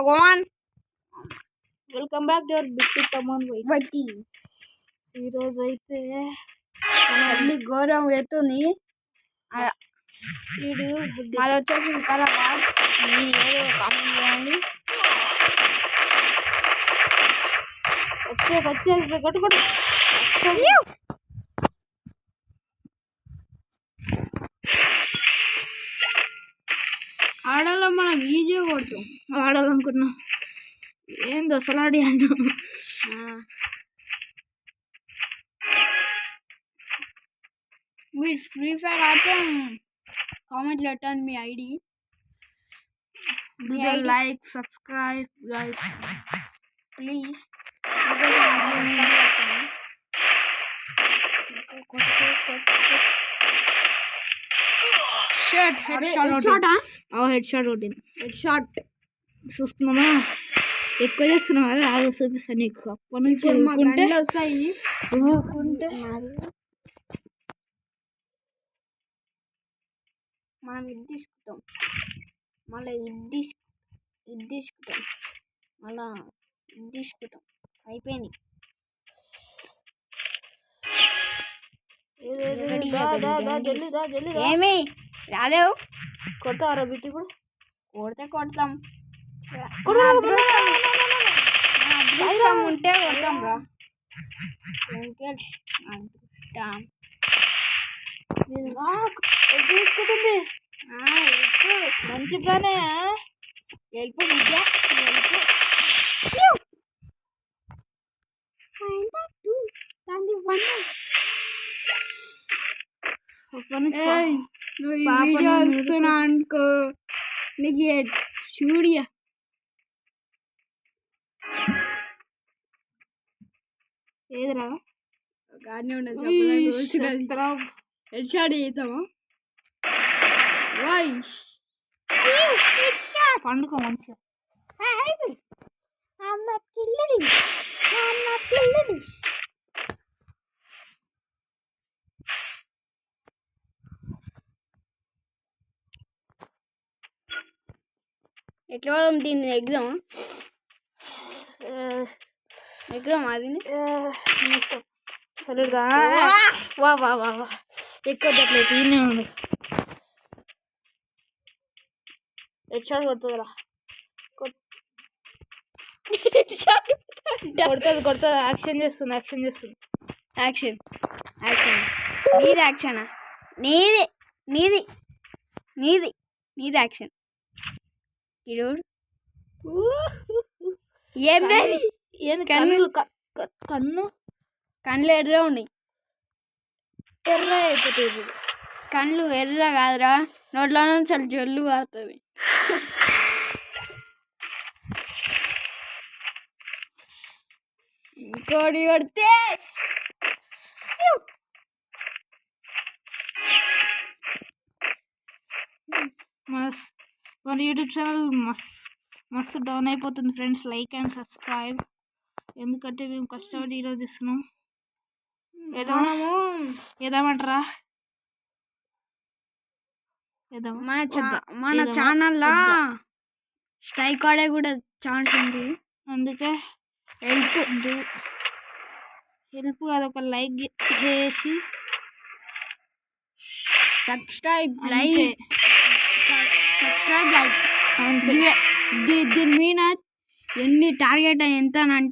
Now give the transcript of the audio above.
Bhagavan welcome back to our బిట్టి కమాన్ బట్టి. ఈరోజు అయితే అన్ని ఘోరం పెడుతుంది. వీడు మాది వచ్చేసి వికారాబాద్. ఏదో కామెంట్ చేయండి. వచ్చేసి కొట్టుకోండి. ఆడాలో మనం ఈజీగా కొడతాం. ఆడాలనుకున్నాం ఏంది అసలు ఆడి అన్నా. మీరు ఫ్రీ ఫైర్ ఆడితే కామెంట్లో పెట్టండి మీ ID. Like subscribe guys please. Head shot చూస్తున్నామా? ఎక్కువ చేస్తున్నాం కదా, ఆగా చూపిస్తాను నీకు. అప్పటి నుంచి వస్తాయి మనం ఇది తీసుకుంటాం, మళ్ళీ ఇది తీసుకుంటాం, మళ్ళా ఇది తీసుకుంటాం. అయిపోయింది. ఏమి రాలేవు? కొడతారా బిట్టి? కూడా కొడతాం. అదృష్టం ఉంటే కొడతాం రా. తీసుకుంటుంది మంచి పనే. వెళ్ళిపో విద్య, వీడియో వస్తున్నా అనుకో నీకు చూడియా. ఏదిరా గానే ఉన్నది హెడ్ షాట్ చేద్దామా? పండుకో మంచిగా. ఎట్లా దీన్ని ఎగ్జామ్ అది ఇష్టం. సరేగా వా ఎక్కువ దీన్నే ఉంది. హెడ్షాట్ కొడుతుందిరా. కొడుతుంది. యాక్షన్ చేస్తుంది. యాక్షన్ నీది యాక్షనా? నీది యాక్షన్. ఈరోజు ఏం కళ్ళు ఎర్ర ఉన్నాయి. ఎర్ర అయిపోతుంది. కళ్ళు ఎర్ర కాదురా, నోట్లో నుంచి చాలా జల్లు కారుతుంది. ఇంకోటి కొడితే మన యూట్యూబ్ ఛానల్ మస్తు డౌన్ అయిపోతుంది ఫ్రెండ్స్. Like and subscribe. ఎందుకంటే మేము కష్టపడి ఈరోజు ఇస్తున్నాం. ఏదామంటారా? మన ఛానల్లో స్ట్రైక్ ఆడే కూడా ఛాన్స్ ఉంది. అందుకే హెల్ప్ అదొక లైక్ చేసి సబ్స్క్రైబ్ లైక్ దీని మీద ఎన్ని టార్గెట్ ఎంత